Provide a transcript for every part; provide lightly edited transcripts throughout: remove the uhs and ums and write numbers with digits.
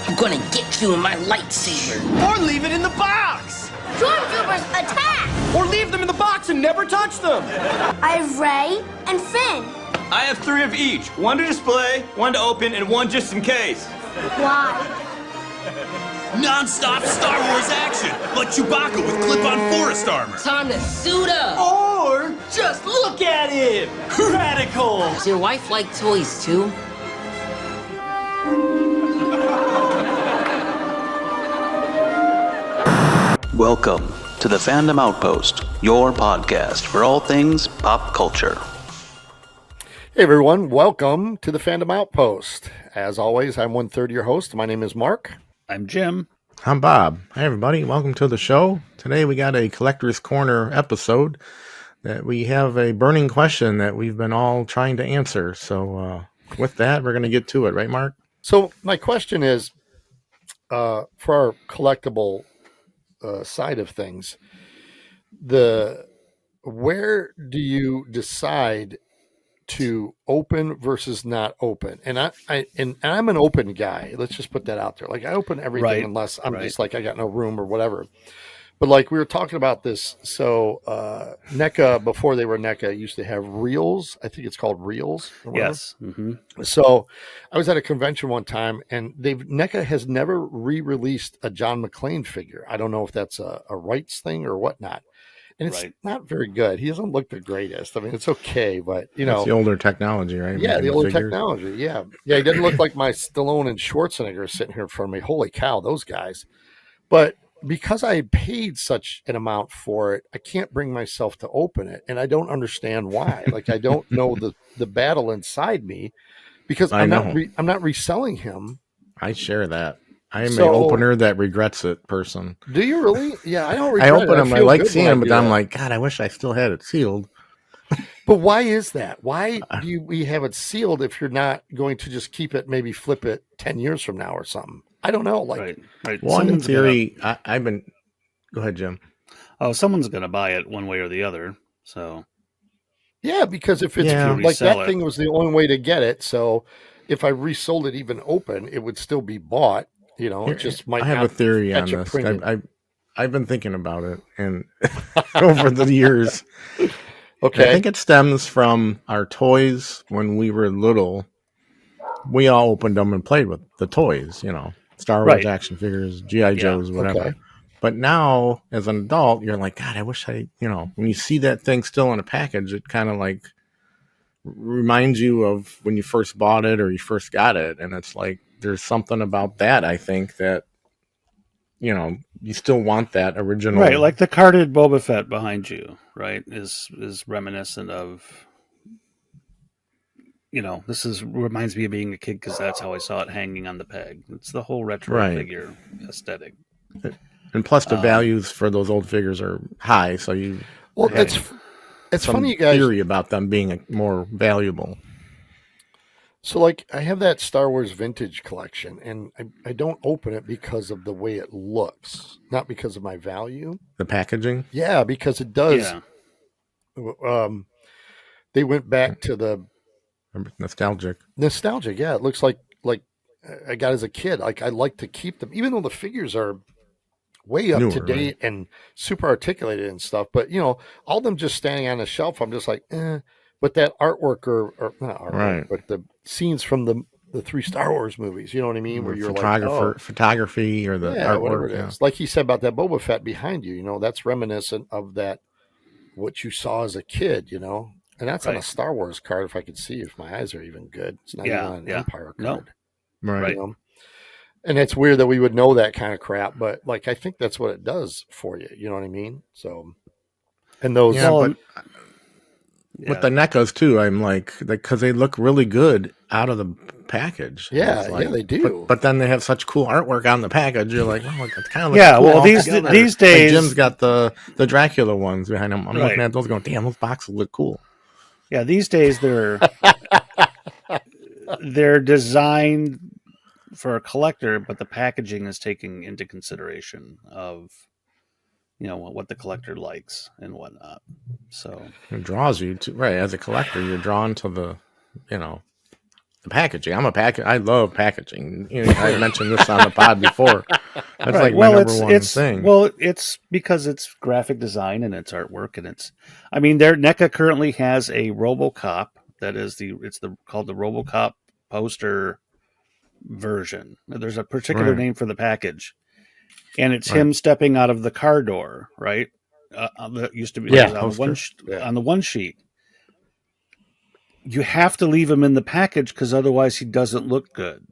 I'm gonna get you in my lightsaber. Or leave it in the box! Stormtroopers, attack! Or leave them in the box and never touch them! I have Rey and Finn. I have 3 of each. 1 to display, 1 to open, and 1 just in case. Why? Non-stop Star Wars action, like Chewbacca with clip-on forest armor. Time to suit up. Or just look at him! Radical! Does your wife like toys too? Welcome to the Fandom Outpost, your podcast for all things pop culture. Hey everyone, welcome to the Fandom Outpost. As always, I'm 1/3 your host. My name is Mark. I'm Jim. I'm Bob. Hi everybody, welcome to the show. Today we got a Collector's Corner episode that we have a burning question that we've been all trying to answer. So with that, we're going to get to it, right Mark? So my question is, for our collectible side of things, where do you decide to open versus not open? And I'm an open guy. Let's just put that out there. Like I open everything unless I'm just like I got no room or whatever. But like we were talking about this, so NECA, before they were NECA, used to have reels. I think it's called reels. Yes. Mm-hmm. So I was at a convention one time, and NECA has never re-released a John McClane figure. I don't know if that's a rights thing or whatnot. And it's not very good. He doesn't look the greatest. I mean, it's okay, but you know, it's the older technology, right? Yeah, the older technology. Yeah, he doesn't look like my Stallone and Schwarzenegger sitting here in front of me. Holy cow, those guys! But because I had paid such an amount for it, I can't bring myself to open it, and I don't understand why. Like I don't know the battle inside me because I'm not reselling him. I share that. I am an opener that regrets it person. Do you really? Yeah, I don't regret I open them. I like seeing them, but I'm like, God, I wish I still had it sealed. But why is that? Why do we have it sealed if you're not going to just keep it, maybe flip it 10 years from now or something? I don't know. Like one theory, I've been. Go ahead, Jim. Oh, someone's going to buy it one way or the other. So yeah, because if it's like that thing was the only way to get it. So if I resold it even open, it would still be bought. You know, it just might. I have a theory on this. I've been thinking about it, and over the years, okay, I think it stems from our toys when we were little. We all opened them and played with the toys, you know, Star Wars action figures, G.I. Joes, whatever. Okay. But now, as an adult, you're like, God, I wish when you see that thing still in a package, it kind of like reminds you of when you first bought it or you first got it, and it's like. There's something about that, I think, that, you know, you still want that original. Right, like the carded Boba Fett behind you, right, is reminiscent of, you know, reminds me of being a kid because that's how I saw it hanging on the peg. It's the whole retro figure aesthetic. And plus the values for those old figures are high, so you... Well, it's funny, you guys... theory about them being more valuable. So, like, I have that Star Wars vintage collection, and I don't open it because of the way it looks, not because of my value. The packaging? Yeah, because it does. Yeah. They went back to the nostalgic. Yeah, it looks like I got as a kid. Like I like to keep them, even though the figures are way up to date and super articulated and stuff. But you know, all them just standing on a shelf, I'm just like, eh. But that artwork or not artwork, but the scenes from the 3 Star Wars movies, you know what I mean? Where you're photography or the artwork. Whatever it is. Like he said about that Boba Fett behind you, you know, that's reminiscent of that, what you saw as a kid, you know? And that's on a Star Wars card, if I could see, if my eyes are even good. It's not even on an Empire card. No. Right. You know? And it's weird that we would know that kind of crap, but like, I think that's what it does for you. You know what I mean? So, and those... Yeah, with the NECAs too, I'm like, because they look really good out of the package. Yeah, they do. But then they have such cool artwork on the package. You're like, oh, it kind of looks cool. Well, these days, like Jim's got the Dracula ones behind him. I'm looking at those, going, damn, those boxes look cool. Yeah, these days they're designed for a collector, but the packaging is taking into consideration of, you know, what the collector likes and whatnot. So it draws you to, right, as a collector, you're drawn to the the packaging. I love packaging. I mentioned this on the pod before. That's like my number one thing. Well, it's because it's graphic design and it's artwork, and NECA currently has a RoboCop that is called the RoboCop poster version. There's a particular name for the package, and it's him stepping out of the car door, right? That used to be on the one sheet. You have to leave him in the package because otherwise he doesn't look good.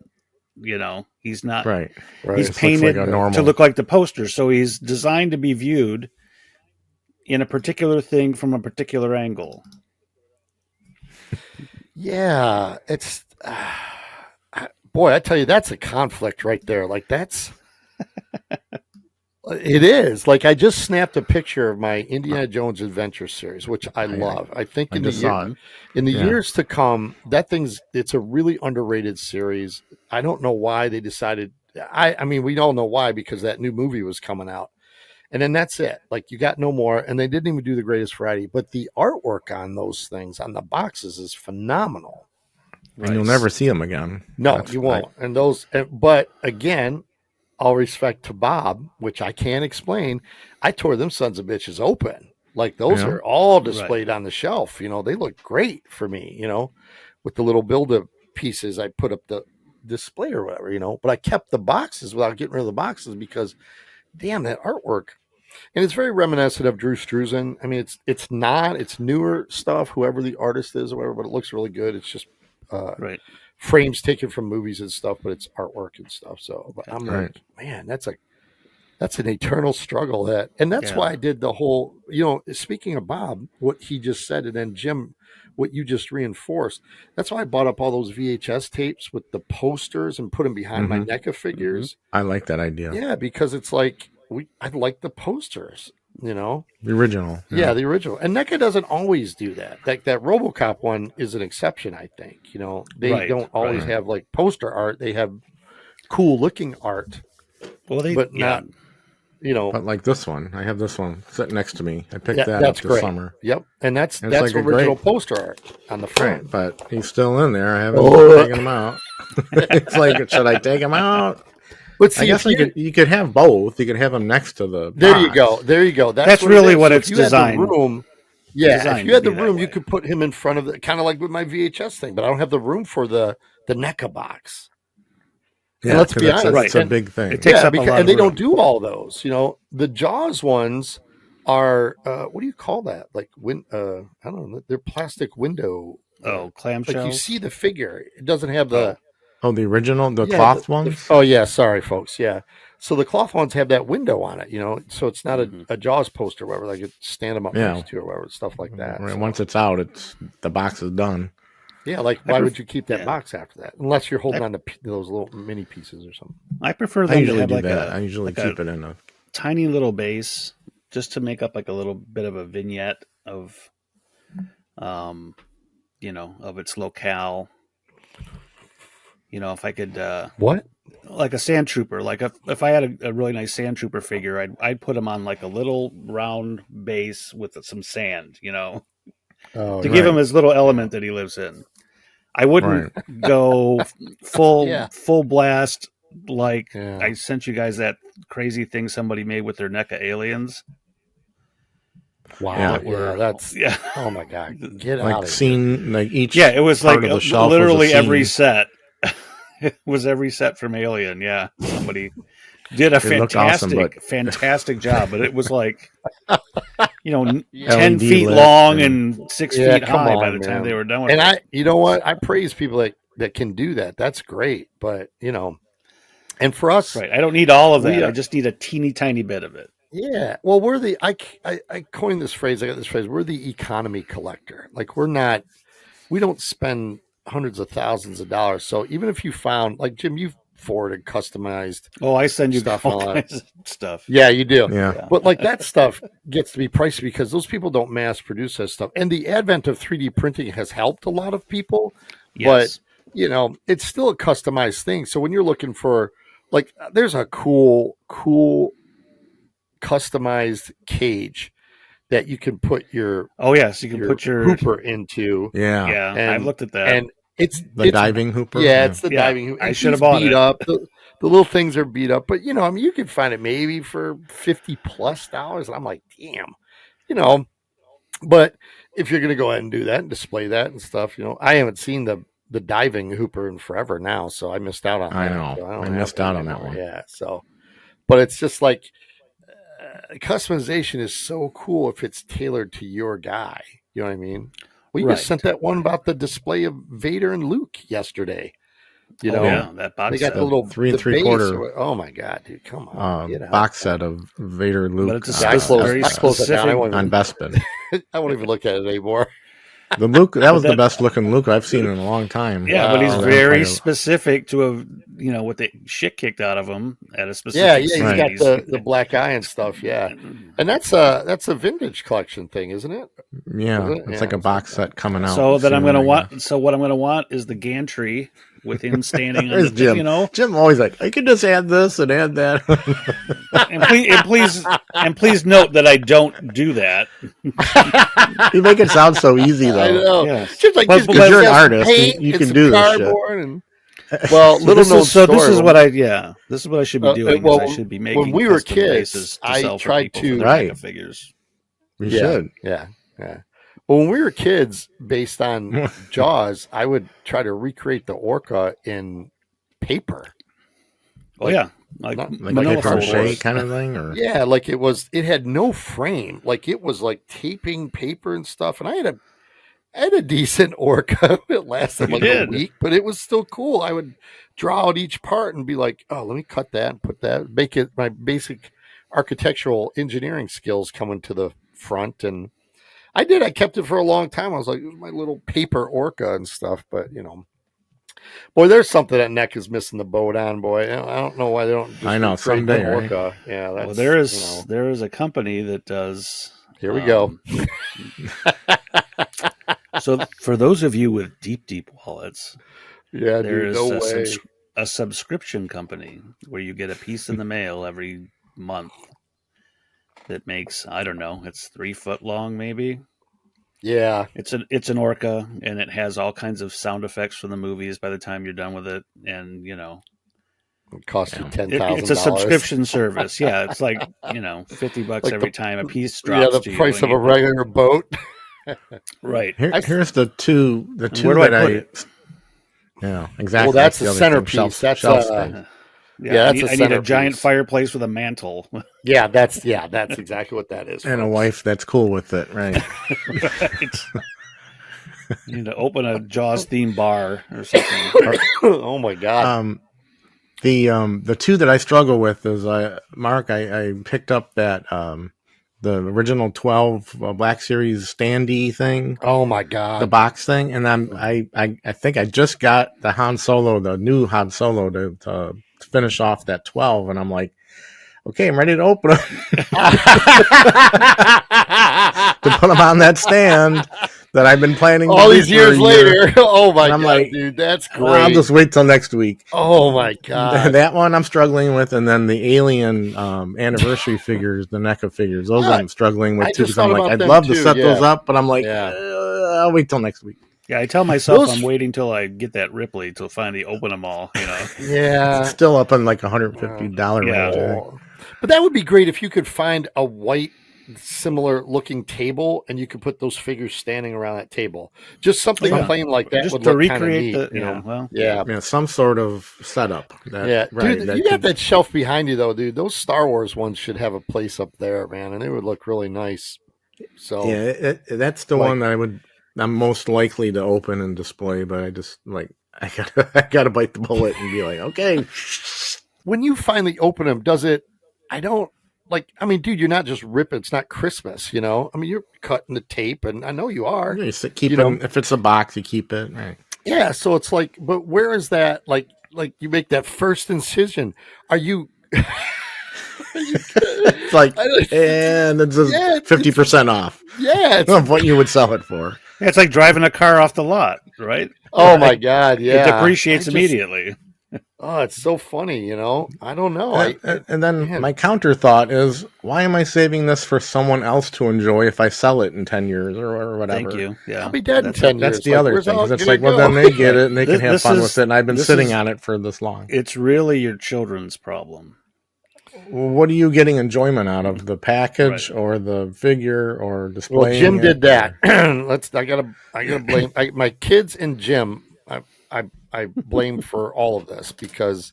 He's not right. He's painted to look like the poster, so he's designed to be viewed in a particular thing from a particular angle. Yeah, it's boy, I tell you, that's a conflict right there. Like it is. Like, I just snapped a picture of my Indiana Jones Adventure series, which I love. I think in the years to come, it's a really underrated series. I don't know why they decided. I mean, we all know why, because that new movie was coming out, and then that's it. Like, you got no more, and they didn't even do the greatest variety. But the artwork on those things, on the boxes, is phenomenal. And you'll never see them again. No, you won't. And but again, all respect to Bob, which I can't explain, I tore them sons of bitches open. Like, those are all displayed on the shelf. They look great for me, with the little build-up pieces. I put up the display or whatever, but I kept the boxes without getting rid of the boxes because, damn, that artwork. And it's very reminiscent of Drew Struzan. I mean, it's newer stuff, whoever the artist is or whatever, but it looks really good. It's just frames taken from movies and stuff, but it's artwork and stuff. So, but I'm like, man, that's an eternal struggle. That's why I did the whole, speaking of Bob, what he just said, and then Jim, what you just reinforced. That's why I bought up all those VHS tapes with the posters and put them behind my NECA figures. I like that idea. Yeah, because it's like I like the posters. The original. Yeah, the original. And NECA doesn't always do that. Like, that RoboCop one is an exception, I think. They don't always have like poster art. They have cool looking art. Well, but not, But like this one, I have this one sitting next to me. I picked that up this summer. Yep, and that's like original poster art on the front. Right, but he's still in there. I haven't taken him out. It's like, should I take him out? But see, I guess you could have both. You could have them next to the box. There you go. That's really what it's designed. If you had the room, you could put him in front of kind of like with my VHS thing. But I don't have the room for the NECA box. Yeah, and let's be honest, it's a big thing. It takes up a lot and they don't room. do all those. The Jaws ones are what do you call that? Like I don't know. They're plastic window. Clamshell. Like, you see the figure. It doesn't have the. Oh, the original, the cloth ones? Sorry, folks. Yeah. So the cloth ones have that window on it, so it's not a Jaws poster or whatever. Like, stand them up next to or whatever, stuff like that. Right. So. Once it's out, the box is done. Yeah, like, why would you keep that box after that? Unless you're holding on to those little mini pieces or something. I prefer them to have like I usually keep it in a tiny little base just to make up like a little bit of a vignette of, of its locale. If I could, what? Like a sand trooper, like if I had a really nice sand trooper figure, I'd put him on like a little round base with some sand, to give him his little element that he lives in. I wouldn't go full blast. Like, I sent you guys that crazy thing somebody made with their NECA aliens. Wow. That's oh my God. Get like out of scene, like each it was like literally was every set. It was every set from Alien. Yeah. Somebody did a fantastic job, but it was like 10 feet long and 6 feet high by the time they were done with it. You know what? I praise people that can do that. That's great. But and for us, I don't need all of that. I just need a teeny tiny bit of it. Yeah. Well, I coined this phrase. I got this phrase. We're the economy collector. Like, we don't spend hundreds of thousands of dollars. So even if you found, like, Jim, you've forwarded customized. Oh, I send you stuff all kinds of stuff. Yeah, you do. Yeah. But like, that stuff gets to be pricey because those people don't mass produce that stuff. And the advent of 3D printing has helped a lot of people. Yes. But it's still a customized thing. So when you're looking for, like, there's a cool customized cage that you can put your you can put your Hooper into. Yeah. And I've looked at that. It's the diving hooper. Yeah, it's the diving hooper. I should have bought beat it. Up. The little things are beat up, but you can find it maybe for $50+. And I'm like, damn, But if you're gonna go ahead and do that and display that and stuff, I haven't seen the diving hooper in forever now, so I missed out on that. I know. So I missed out on that one. Yeah. So, but it's just like customization is so cool if it's tailored to your guy. You know what I mean? We just sent that one about the display of Vader and Luke yesterday. That box they got set. the little 3 3/4. Oh my god, dude! Come on, box set of Vader and Luke. But it's I closed it down. On Bespin. I won't even look at it anymore. The Luke, that was the best looking Luke I've seen in a long time. Yeah, but he's very specific to what the shit kicked out of him at a specific. Yeah, he's got the black eye and stuff. Yeah, and that's a vintage collection thing, isn't it? Yeah, it's like a box set coming out. So that I'm gonna want. So what I'm gonna want is the gantry with him standing on the Jim. Jim always like, I could just add this and add that. and please note that I don't do that. You make it sound so easy though. I know. Yeah. Just like because you're an artist, you can do this shit. Well, this is what I should be doing. I should be making. When we were custom kids, bases to I sell for tried people to for their figures. We should. Yeah. Well, when we were kids, based on Jaws, I would try to recreate the orca in paper. Like like a crochet kind of thing, or like it had no frame. Like it was like taping paper and stuff. And I had a decent orca. It lasted like a week, but it was still cool. I would draw out each part and be like, oh, let me cut that and put that, make it my basic architectural engineering skills coming to the front. And I kept it for a long time. I was like, it was my little paper orca and stuff, but boy, there's something that Neck is missing the boat on, boy. I don't know why they don't just I know someday orca. Right? Yeah, that's, well, there is a company that does. Here we go. So for those of you with deep wallets, there is a subscription company where you get a piece in the mail every month that makes, I don't know, it's 3 foot long maybe. Yeah, it's an orca, and it has all kinds of sound effects from the movies by the time you're done with it, and it costs you $10,000. It's a subscription service. Yeah, it's like $50 like every time a piece drops. Yeah, the price of a regular boat. Right. Here's the two Where do that I put it? Yeah, exactly. Well, that's the centerpiece. That's I need a giant fireplace with a mantle. Yeah, that's exactly what that is. And a wife that's cool with it, right? Right. You need to open a Jaws themed bar or something. Oh my god. The two that I struggle with is Mark. I picked up that the original 12 Black Series standee thing. Oh my god, the box thing, and I think I just got the new Han Solo to finish off that 12, and I'm like, okay, I'm ready to open them to put them on that stand that I've been planning all these years later. Oh my god, like, dude, that's great. I'll just wait till next week. Oh my god, that one I'm struggling with, and then the Alien anniversary figures, the NECA figures, those I'm struggling with too, because I'm like, I'd love to set those up, but I'm like, I'll wait till next week. Yeah, I tell myself I'm waiting till I get that Ripley to finally open them all. Yeah, it's still up in like $150 range. But that would be great if you could find a white, similar looking table, and you could put those figures standing around that table. Just something plain like that, just would look kind of neat. Some sort of setup. Dude, you got that shelf behind you though, dude. Those Star Wars ones should have a place up there, man, and it would look really nice. So that's the one that I'm most likely to open and display, but I just I gotta bite the bullet and be like, okay. When you finally open them, dude, you're not just ripping. It's not Christmas, I mean, you're cutting the tape, and I know you are. You keep them, if it's a box, you keep it. Right. Yeah, so it's like, but where is that? Like you make that first incision. Are you? It's like, and it's 50% off. Yeah, of what you would sell it for. Yeah, it's like driving a car off the lot, right? Oh my god, yeah, it depreciates immediately. Oh, it's so funny, I don't know. And then man. my counter thought is, why am I saving this for someone else to enjoy if I sell it in 10 years or whatever? Thank you. Yeah, I'll be dead in 10 years. That's the other thing. Where's It's all like, gonna well, go? then they get it and they can have fun with it. And I've been this sitting is- on it for this long. It's really your children's problem. Well, what are you getting enjoyment out of? The package or the figure or display? Well, Jim did that. I gotta blame my kids and Jim. I blame for all of this because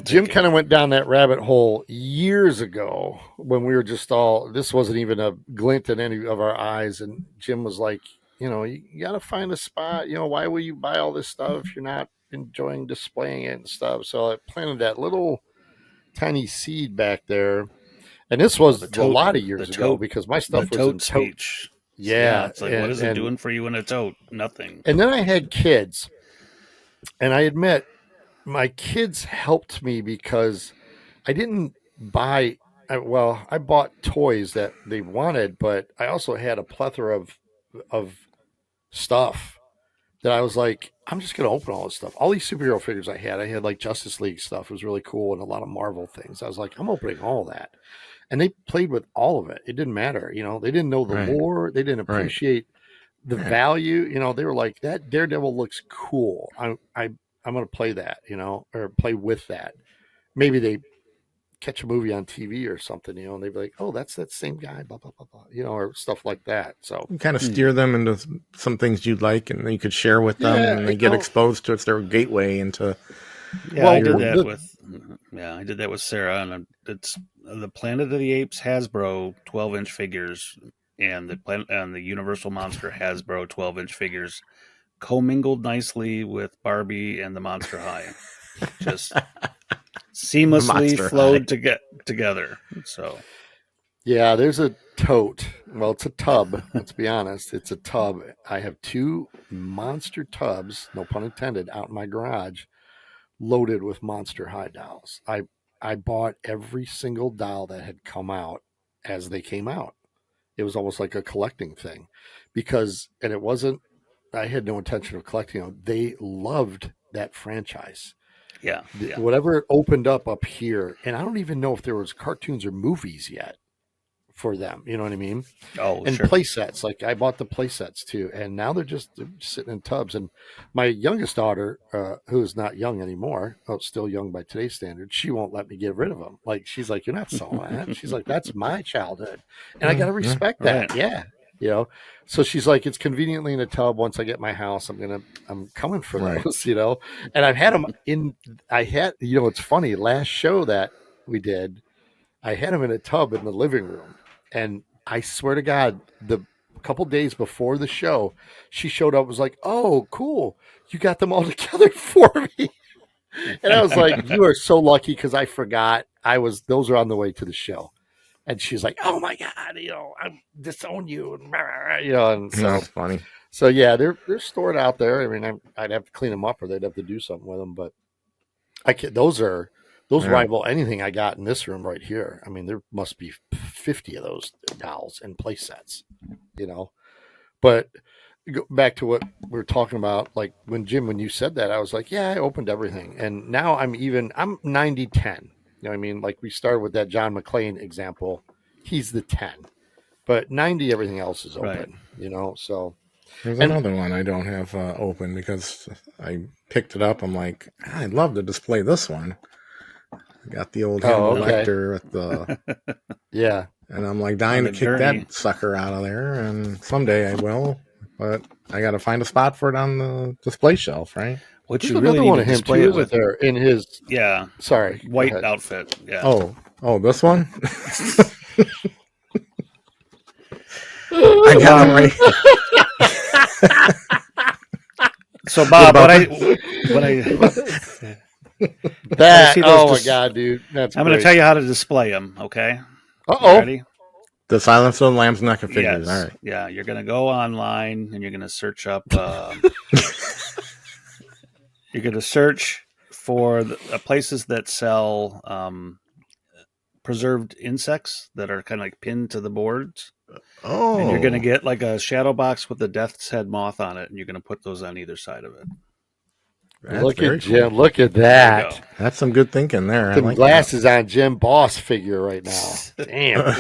Jim kind of went down that rabbit hole years ago when we were just this wasn't even a glint in any of our eyes. And Jim was like, you got to find a spot. Why will you buy all this stuff if you're not enjoying displaying it and stuff? So I planted that little tiny seed back there. And this was a lot of years ago because my stuff was in tote. Yeah. It's like, what is it doing for you in a tote? Nothing. And then I had kids. And I admit, my kids helped me because I didn't buy. I bought toys that they wanted, but I also had a plethora of stuff that I was like, I'm just going to open all this stuff. All these superhero figures I had like Justice League stuff. It was really cool, and a lot of Marvel things. I was like, I'm opening all that. And they played with all of it. It didn't matter. They didn't know the lore. They didn't appreciate the value. They were like, that Daredevil looks cool. I'm going to play that, or play with that. Maybe they catch a movie on TV or something, and they'd be like, oh, that's that same guy, blah, blah, blah, blah, or stuff like that. So you kind of steer them into some things you'd like and you could share with them and they get exposed to it. It's their gateway into. Yeah, I did that with Sarah, and it's the Planet of the Apes Hasbro 12-inch figures and the Universal Monster Hasbro 12-inch figures commingled nicely with Barbie and the Monster High. Just seamlessly flowed together. So, yeah, there's a tote. Well, it's a tub. Let's be honest. It's a tub. I have 2 monster tubs, no pun intended, out in my garage, loaded with Monster High dolls. I bought every single doll that had come out as they came out. It was almost like a collecting thing and it wasn't. I had no intention of collecting them. They loved that franchise. Yeah. Whatever it opened up here, and I don't even know if there was cartoons or movies yet for them. You know what I mean? Oh, and sure. Play sets. Like I bought the play sets too, and now they're just sitting in tubs. And my youngest daughter, who is not young anymore, still young by today's standards, she won't let me get rid of them. Like she's like, "You're not selling that." She's like, "That's my childhood," and I got to respect that. Right. Yeah. So she's like, it's conveniently in a tub. Once I get my house, I'm coming for those, and I've had them it's funny. Last show that we did, I had them in a tub in the living room, and I swear to God, the couple days before the show, she showed up, was like, oh, cool. You got them all together for me. And I was like, you are so lucky. Cause I forgot those are on the way to the show. And she's like, "Oh my God, I disown you," and so that's funny. So yeah, they're stored out there. I mean, I'd have to clean them up, or they'd have to do something with them. But those rival anything I got in this room right here. I mean, there must be 50 of those dolls and play sets, But go back to what we were talking about, like when you said that, I was like, yeah, I opened everything, and now I'm 90-10. You know what I mean? Like we started with that John McClane example. He's the 10. But 90, everything else is open, so. There's another one I don't have open because I picked it up. I'm like, I'd love to display this one. I got the old Hannibal Lecter with the... Yeah. And I'm like dying to kick that sucker out of there. And someday I will. But I got to find a spot for it on the display shelf, right? What you really need to display it with there in his sorry, white outfit. Yeah. Oh, this one. I got him right. So Bob, my God, dude, I'm going to tell you how to display them. Okay. Ready? The Silence of the Lambs NECA figures. Yes. All right. Yeah, you're going to go online and you're going to search up. You're going to search for places that sell preserved insects that are kind of like pinned to the boards. Oh. And you're going to get like a shadow box with the death's head moth on it, and you're going to put those on either side of it. Look very at Jim. cool. Look at that. That's some good thinking there. Some I like glasses on Jim Boss figure right now. Damn.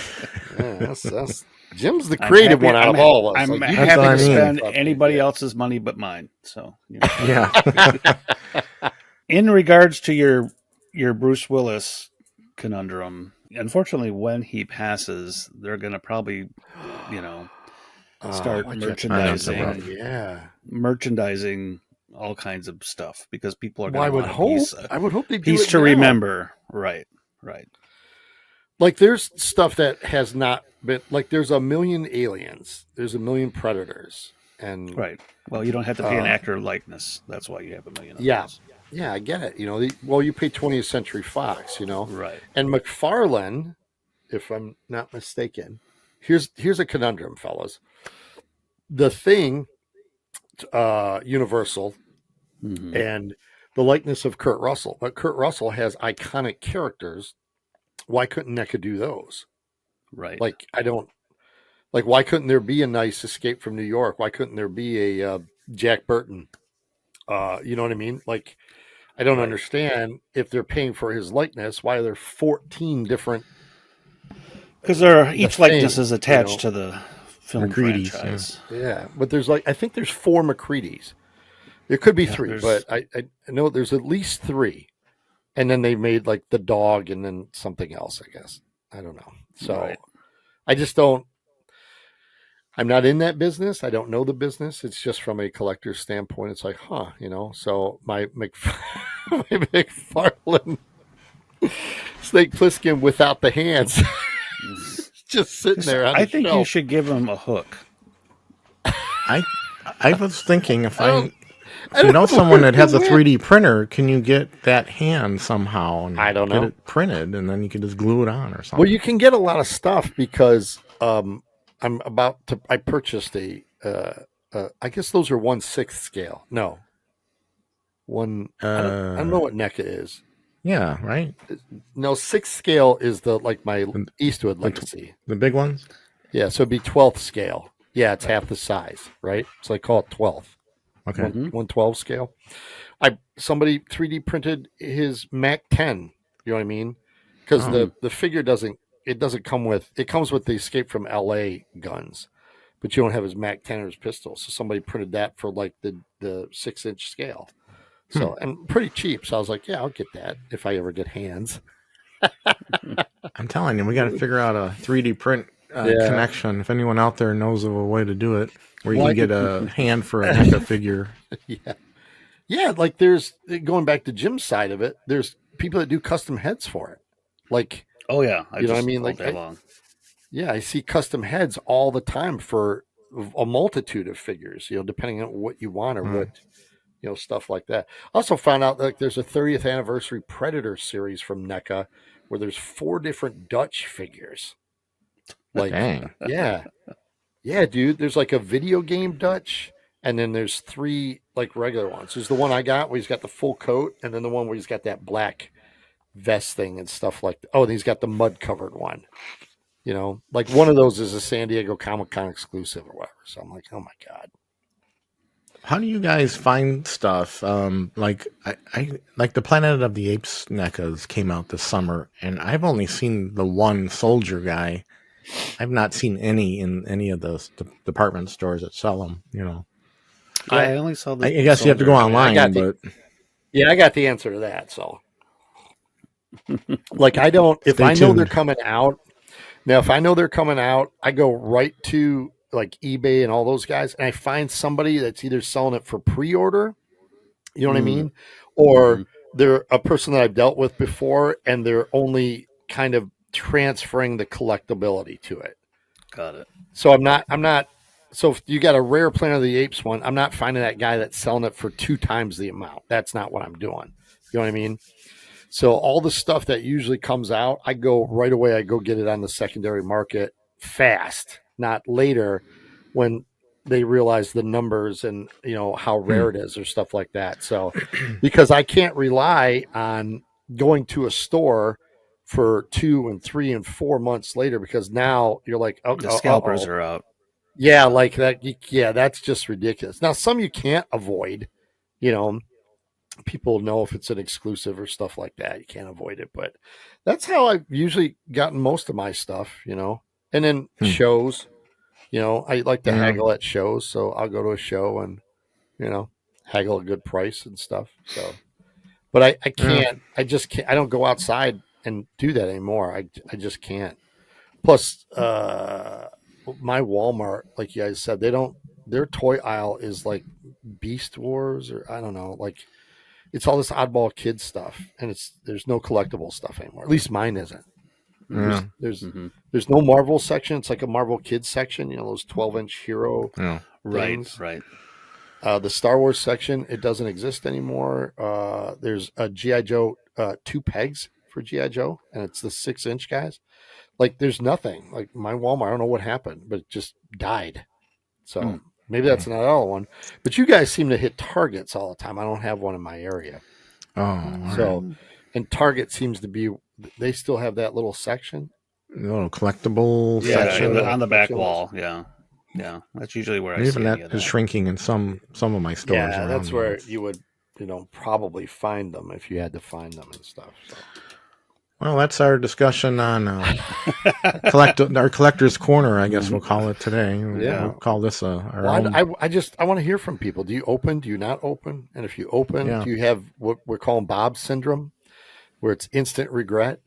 That's Jim's the creative one out of all of us. I'm Like, you happy can to think spend about anybody things. else's money but mine. So, Yeah. in regards to your Bruce Willis conundrum, unfortunately, when he passes, they're going to probably, start Watch that. merchandising all kinds of stuff because people are Well, I going would to want hope. I would hope they do piece it to now. remember. Right. Like there's stuff that has not been like there's a million aliens, there's a million predators, and Right. Well, you don't have to pay an actor likeness. That's why you have a million of those. Yeah, I get it. You pay 20th Century Fox, Right. and McFarlane, if I'm not mistaken, here's a conundrum, fellas. The Thing, Universal, and the likeness of Kurt Russell, but Kurt Russell has iconic characters. Why couldn't NECA do those? Right. Like why couldn't there be a nice Escape from New York? Why couldn't there be a Jack Burton? You know what I mean? Like, I don't understand if they're paying for his likeness. Why are there 14 different? Because each likeness is attached to the film McCready's, franchise. Yeah, but I think there's 4 McCready's. There could be 3, but I know there's at least 3. And then they made like the dog and then something else, I guess. I don't know. So I just don't. I'm not in that business. I don't know the business. It's just from a collector's standpoint. It's like, So my McFarlane Snake Plissken without the hands, just sitting there. On I think shelf. you should give him a hook. I was thinking if you know someone that has a 3D printer, can you get that hand somehow and I don't get know. it printed and then you can just glue it on or something? Well, you can get a lot of stuff because I purchased I guess those are 1/6 scale. No. I don't know what NECA is. Yeah, right. No, 6 scale is my Eastwood Legacy. The big ones? Yeah, so it'd be 12th scale. Yeah, it's half the size, right? So I call it 12th. Okay. 112 scale. Somebody 3D printed his Mac 10. You know what I mean? Because the figure doesn't come with it comes with the Escape from LA guns, but you don't have his Mac 10 or his pistol. So somebody printed that for like the 6-inch scale. So and pretty cheap. So I was like, yeah, I'll get that if I ever get hands. I'm telling you, we got to figure out a 3D print connection. If anyone out there knows of a way to do it, where you can get a hand for a NECA figure. Yeah. Like there's going back to Jim's side of it. There's people that do custom heads for it. Like, oh yeah, you know what I mean? Like, I see custom heads all the time for a multitude of figures. Depending on what you want or what. Stuff like that. Also found out that there's a 30th anniversary Predator series from NECA where there's 4 different Dutch figures. Like, dang. Yeah, dude. There's like a video game Dutch, and then there's 3 like regular ones. There's the one I got where he's got the full coat, and then the one where he's got that black vest thing and stuff like that. Oh, and he's got the mud covered one. Like one of those is a San Diego Comic-Con exclusive or whatever. So I'm like, oh my God. How do you guys find stuff? Like I like the Planet of the Apes NECAs came out this summer, and I've only seen the one soldier guy. I've not seen any in any of the department stores that sell them. I only saw the. I guess you have to go online, I got the answer to that. So, like, I don't. If I know they're coming out, I go right to like eBay and all those guys, and I find somebody that's either selling it for pre-order, you know what I mean, or they're a person that I've dealt with before, and they're only kind of transferring the collectability to it. Got it. So I'm not. So if you got a rare Planet of the Apes one, I'm not finding that guy that's selling it for 2 times the amount. That's not what I'm doing. You know what I mean? So all the stuff that usually comes out, I go right away. I go get it on the secondary market fast, not later when they realize the numbers and how rare it is or stuff like that. So because I can't rely on going to a store for 2 and 3 and 4 months later, because now you're like, oh, the scalpers are out. Yeah, like that. Yeah, that's just ridiculous. Now, some you can't avoid, people know if it's an exclusive or stuff like that. You can't avoid it, but that's how I've usually gotten most of my stuff, And then shows, I like to haggle at shows, so I'll go to a show and haggle a good price and stuff. So, but I can't. I just can't. I don't go outside and do that anymore. I just can't. Plus, my Walmart, like you guys said, their toy aisle is like Beast Wars, or I don't know, like it's all this oddball kid stuff, and there's no collectible stuff anymore. At least mine isn't. There's no Marvel section. It's like a Marvel kids section. Those 12-inch hero things. Right. The Star Wars section, it doesn't exist anymore. There's a GI Joe 2 pegs for GI Joe, and it's the 6-inch guys. Like there's nothing. Like my Walmart, I don't know what happened, but it just died. So maybe that's not all one. But you guys seem to hit Targets all the time. I don't have one in my area. Oh, so and Target seems to be. They still have that little section. Little collectible section on the back wall. Yeah. That's usually where I see even that is shrinking in some of my stores. Yeah, that's where you would probably find them if you had to find them and stuff. So. Well, that's our discussion on our collector's corner, I guess we'll call it today. We'll call this our own. I want to hear from people. Do you open? Do you not open? And if you open, do you have what we're calling Bob syndrome, where it's instant regret?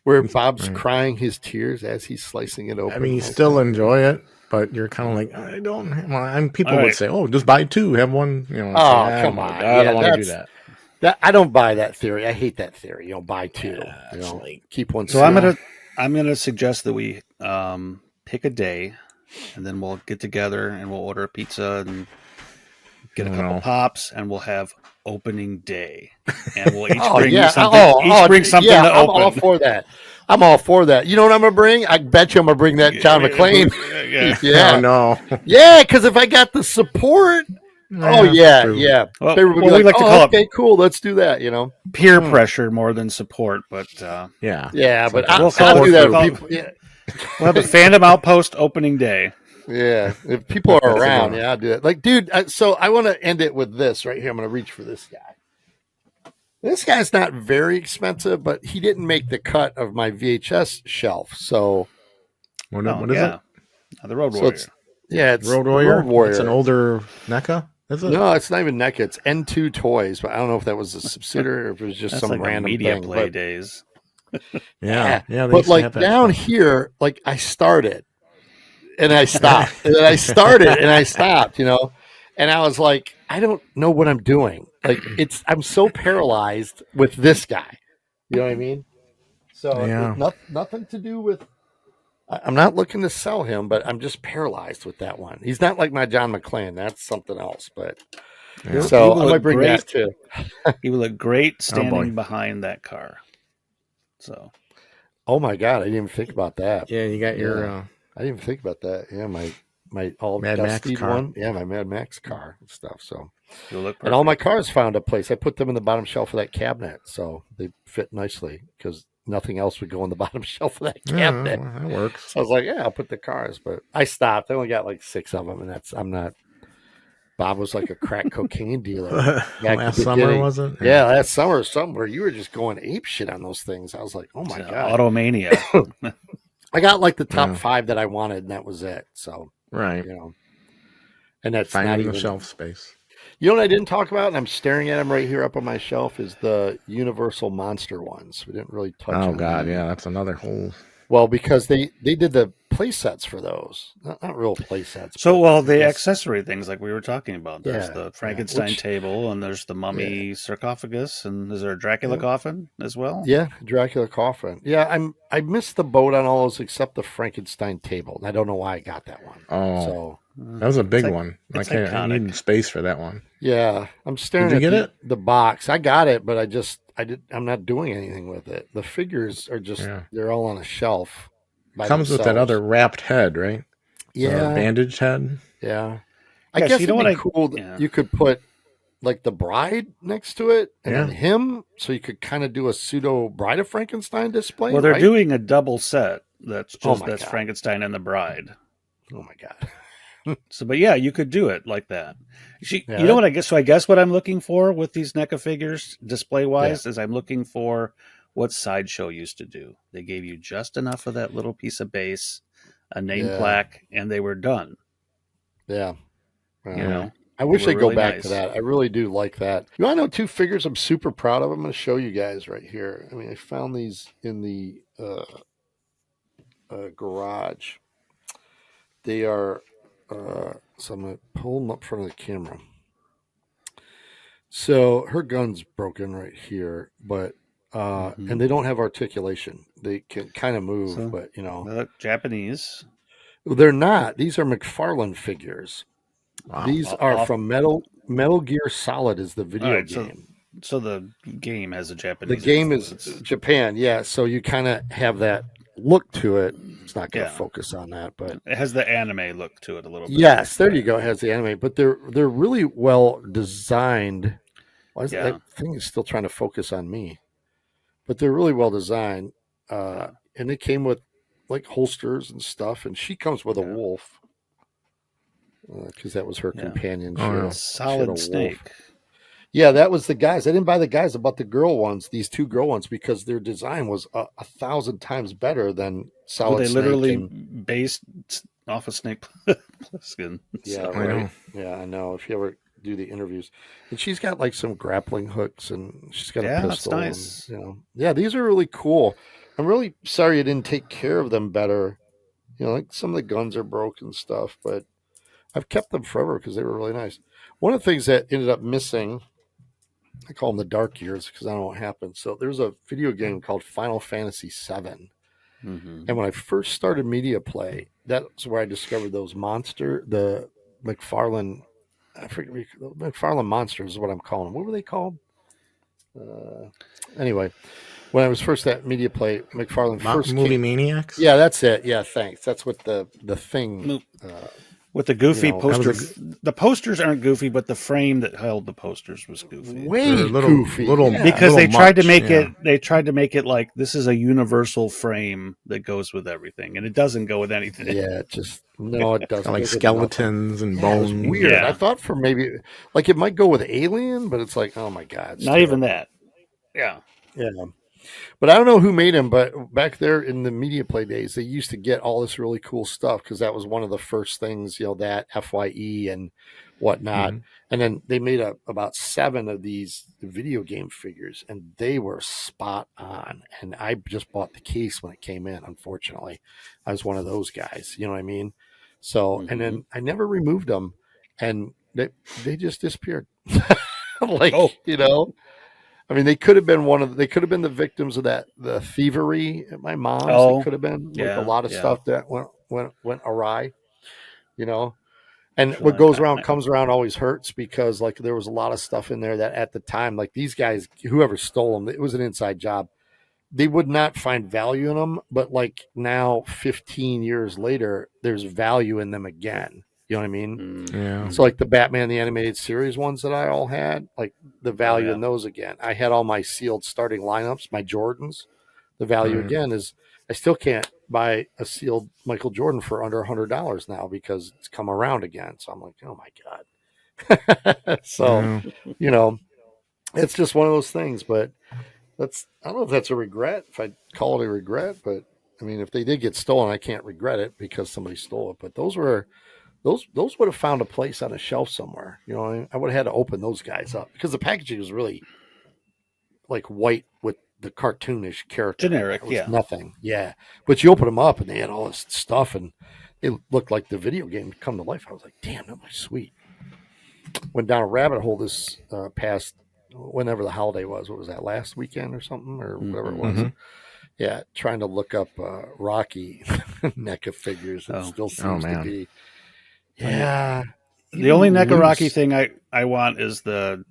Where Bob's crying his tears as he's slicing it open. I mean, you still enjoy it, but you're kind of like, I don't. Well, and people would say, "Oh, just buy 2, have one." Come on! I don't want to do that. I don't buy that theory. I hate that theory. Buy 2. Keep one. So I'm gonna suggest that we pick a day, and then we'll get together and we'll order a pizza and get a couple pops, and we'll have opening day, and we'll each bring something. Bring something to open. I'm all for that. I'm all for that. You know what I'm gonna bring? I bet you I'm gonna bring that John McClane. Yeah. Oh no. Yeah, because if I got the support. Well, they would be we like to call okay, cool, let's do that. Peer pressure more than support, but but I'll do that. People, we'll have the Fandom Outpost opening day. Yeah, if people are around, I'll do it. Like, dude, so I want to end it with this right here. I'm going to reach for this guy. This guy's not very expensive, but he didn't make the cut of my VHS shelf. So, what is it? The Road Warrior. It's Road Warrior. It's an older NECA. Is it? No, it's not even NECA. It's N2 Toys, but I don't know if that was a subsidiary or if it was just some like random media thing. Play days. Yeah. But like down here, like I started and I stopped, and then I started and I stopped, and I was like, I don't know what I'm doing. Like I'm so paralyzed with this guy. You know what I mean? So nothing to do with. I'm not looking to sell him, but I'm just paralyzed with that one. He's not like my John McClane. That's something else. But so I might bring that too. He would look great standing behind that car. So, oh my God, I didn't even think about that. Yeah, you got your. I didn't even think about that. Yeah, my all Mad Max car. One. Yeah, my Mad Max car and stuff. So, and all my cars found a place. I put them in the bottom shelf of that cabinet, so they fit nicely because. Nothing else would go on the bottom shelf of that cabinet. Yeah, that works. So I was like, I'll put the cars. But I stopped. I only got like 6 of them. And I'm not. Bob was like a crack cocaine dealer. Last summer, was it? Yeah, last summer or somewhere. You were just going ape shit on those things. I was like, oh my God. Automania. I got like the top 5 that I wanted, and that was it. So, right. And that's finding not even the shelf space. You know what I didn't talk about, and I'm staring at them right here up on my shelf, is the Universal Monster ones. We didn't really touch on Oh, God, yeah, that's another whole... Well, because they did the play sets for those. Not real play sets. So, the accessory things like we were talking about. There's the Frankenstein table, and there's the mummy sarcophagus, and is there a Dracula coffin as well? Yeah, Dracula coffin. Yeah, I missed the boat on all those except the Frankenstein table, and I don't know why I got that one. Oh, so that was a big one. I need space for that one. Yeah, I'm staring at the box. I got it, but I'm not doing anything with it. The figures are just they're all on a shelf. Comes with that other wrapped head, right? Yeah, the bandaged head. Yeah, I guess it'd be cool. You could put like the bride next to it, and then him, so you could kind of do a pseudo Bride of Frankenstein display. Well, they're doing a double set. That's Frankenstein and the bride. Oh my God. So, but yeah, you could do it like that. You Yeah. know what I guess? So I guess what I'm looking for with these NECA figures, display wise, is I'm looking for what Sideshow used to do. They gave you just enough of that little piece of base, a name plaque, and they were done. Yeah. You know, I wish they'd go really back nice. to that. I really do like that. You want to know 2 figures I'm super proud of? I'm going to show you guys right here. I mean, I found these in the garage. They are, so I'm going to pull them up in front of the camera. So her gun's broken right here, but and they don't have articulation. They can kind of move, but they look Japanese. They're not. These are McFarlane figures. Wow. These are from Metal Gear Solid is the video game. So the game has a Japanese. The game influence. is Japan, yeah. So you kind of have that look to it. It's not going to focus on that, but it has the anime look to it a little bit. Yes, there you go. It has the anime, but they're really well designed. Why is that thing is still trying to focus on me? But they're really well designed, and they came with like holsters and stuff. And she comes with a wolf because that was her companion. Solid Snake. Yeah, that was the guys. I didn't buy the guys. I bought the girl ones, these 2 girl ones, because their design was 1,000 times better than Solid Snake. They literally based off of Snake skin. Yeah, right. Yeah, I know. If you ever do the interviews, and she's got like some grappling hooks, and she's got a pistol. That's nice. And, yeah, these are really cool. I'm really sorry I didn't take care of them better. Like some of the guns are broken and stuff, but I've kept them forever because they were really nice. One of the things that ended up missing, I call them the dark years because I don't know what happened. So there's a video game called Final Fantasy VII. And when I first started Media Play, that's where I discovered those the McFarlane, I forget, McFarlane monsters is what I'm calling them. What were they called? Anyway, when I was first at Media Play, McFarlane first Movie Maniacs? Yeah, that's it. Yeah, thanks. That's what the thing... with the goofy poster. The posters aren't goofy, but the frame that held the posters was goofy. Way goofy. Because they tried to make it. They tried to make it like this is a universal frame that goes with everything, and it doesn't go with anything. Yeah, it doesn't. Like skeletons and bones. It was weird. I thought for maybe like it might go with Alien, but it's like, oh my god, not even that. Yeah. But I don't know who made them, but back there in the Media Play days, they used to get all this really cool stuff because that was one of the first things, that FYE and whatnot. And then they made about 7 of these video game figures, and they were spot on. And I just bought the case when it came in, unfortunately. I was one of those guys, you know what I mean? So, and then I never removed them, and they just disappeared. I mean, they could have been the victims of the thievery at my mom's. They could have been a lot of stuff that went awry, And what goes around comes around always hurts because like there was a lot of stuff in there that at the time, like these guys, whoever stole them, it was an inside job. They would not find value in them, but like now, 15 years later, there's value in them again. You know what I mean? Yeah. So like the Batman, the animated series ones that I all had, like the value in those again. I had all my sealed starting lineups, my Jordans. The value again is I still can't buy a sealed Michael Jordan for under $100 now because it's come around again. So I'm like, oh my God. So, it's just one of those things, but I don't know if that's a regret, if I'd call it a regret, but I mean, if they did get stolen, I can't regret it because somebody stole it, but those would have found a place on a shelf somewhere. I would have had to open those guys up because the packaging was really like white with the cartoonish character. Generic, nothing. Yeah. But you open them up and they had all this stuff and it looked like the video game come to life. I was like, damn, that was sweet. Went down a rabbit hole this past, whenever the holiday was. What was that, last weekend or something or whatever it was? Yeah. Trying to look up Rocky NECA figures. It still seems to be. Yeah. The only NECA Rocky thing I want is the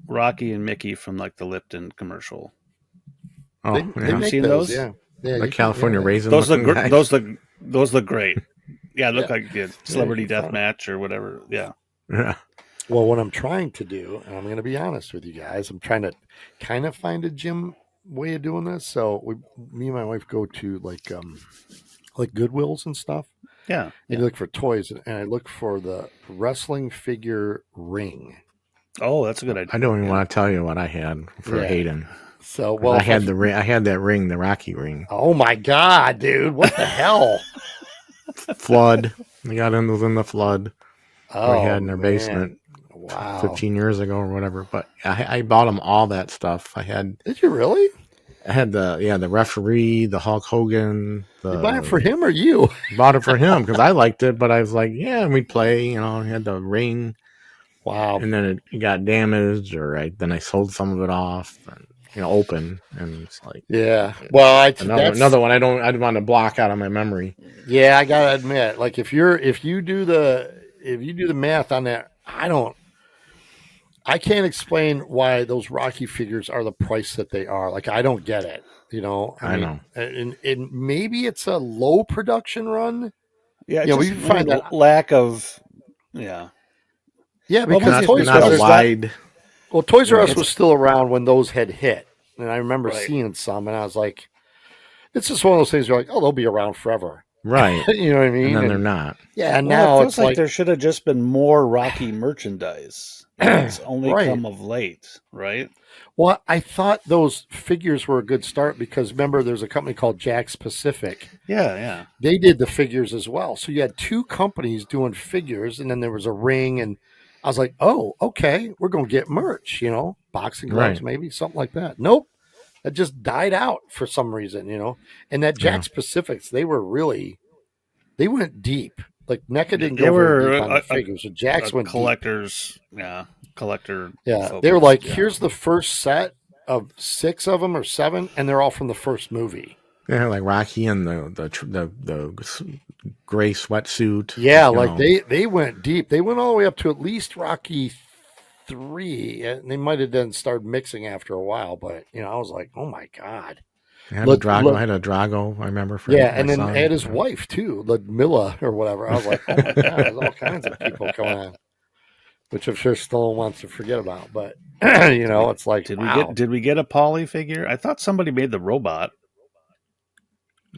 Rocky and Mickey from like the Lipton commercial. Oh, they have you seen those? Yeah. Like California Raisin. Those look great. Yeah, look like Celebrity Death Match or whatever. Yeah. Yeah. Well, what I'm trying to do, and I'm going to be honest with you guys, I'm trying to kind of find a gym way of doing this. So me and my wife go to like Goodwills and stuff. Yeah. You look for toys, and I look for the wrestling figure ring. Oh, that's a good idea. I don't even want to tell you what I had for Hayden. So, well, I had the ring. I had that ring, the Rocky ring. Oh my God, dude! What the hell? Flood. We got in the flood. Oh, we had in our basement. Wow. 15 years ago or whatever. But I bought them all that stuff. I had. Did you really? I had the referee, the Hulk Hogan. You buy it for him or you? Bought it for him because I liked it. But I was like, yeah, and we'd play. You know, I had the ring. Wow. And then it got damaged, or then I sold some of it off. And, open, and it's like, yeah. Well, another one I'd want to block out of my memory. Yeah, I gotta admit, like if you do the math on that, I can't explain why those Rocky figures are the price that they are. Like I don't get it. I mean, know, and maybe it's a low production run. Yeah, we find that lack of, yeah, because Toys R Us Well, Toys R Us was still around when those had hit. And I remember seeing some, and I was like, it's just one of those things where you're like, oh, they'll be around forever. Right. You know what I mean? And then they're not. Yeah, now it feels like there should have just been more Rocky merchandise. It's only come of late, right? Well, I thought those figures were a good start because remember, there's a company called Jakks Pacific. Yeah. They did the figures as well. So you had two companies doing figures, and then there was a ring, and I was like, oh, okay, we're going to get merch, boxing gloves, maybe something like that. Nope. That just died out for some reason, and that Jakks Pacifics, they went deep. Like NECA didn't go very deep on the figures. So Jakks went collectors, deep. collector. Yeah. Focus. They were like, here's the first set of 6 of them or 7, and they're all from the first movie. Yeah, like Rocky and the gray sweatsuit. Yeah, they went deep. They went all the way up to at least Rocky 3, and they might have then started mixing after a while. But I was like, oh my God. I had a Drago. I remember. And then had his wife too, Ludmilla or whatever. I was like, oh my God, there's all kinds of people coming on, which I'm sure Stone wants to forget about. But it's like, did we get a Polly figure? I thought somebody made the robot.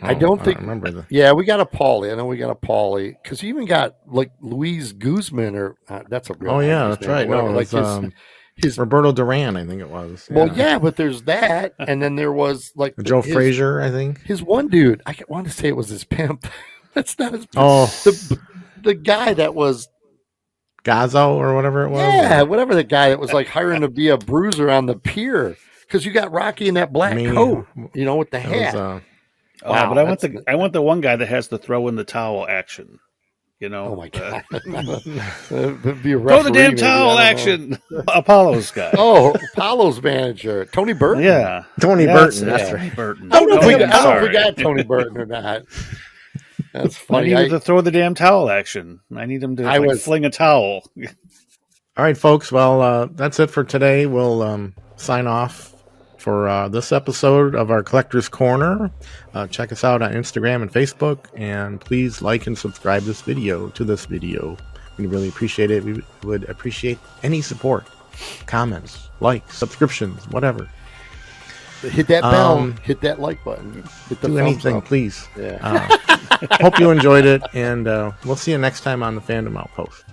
I don't remember that. Yeah, we got a Paulie. I know we got a Paulie because you even got like Luis Guzman or that's a real. Oh yeah, that's right. No, like his Roberto Duran, I think it was. Yeah. Well, yeah, but there's that, and then there was like Joe Frazier, I think. His one dude, I want to say it was his pimp. That's not his. Pimp. Oh, the guy that was Gazzo or whatever it was. Yeah, whatever the guy that was like hiring to be a bruiser on the pier because you got Rocky in that black coat, with the hat. Wow, but I want the one guy that has the throw in the towel action. Oh my God! Throw the damn towel action. Apollo's guy. Oh, Apollo's manager, Tony Burton. Yeah, Tony Burton. That's right. Burton. I don't know if we got Tony Burton or not. That's funny. I need to throw the damn towel action. I need him to fling a towel. All right, folks. Well, that's it for today. We'll sign off for this episode of our Collector's Corner. Check us out on Instagram and Facebook, and please like and subscribe to this video. We really appreciate it. We would appreciate any support, comments, likes, subscriptions, whatever. Hit that bell, hit that like button, hit the do anything, up. Please. Yeah. Hope you enjoyed it, and we'll see you next time on the Fandom Outpost.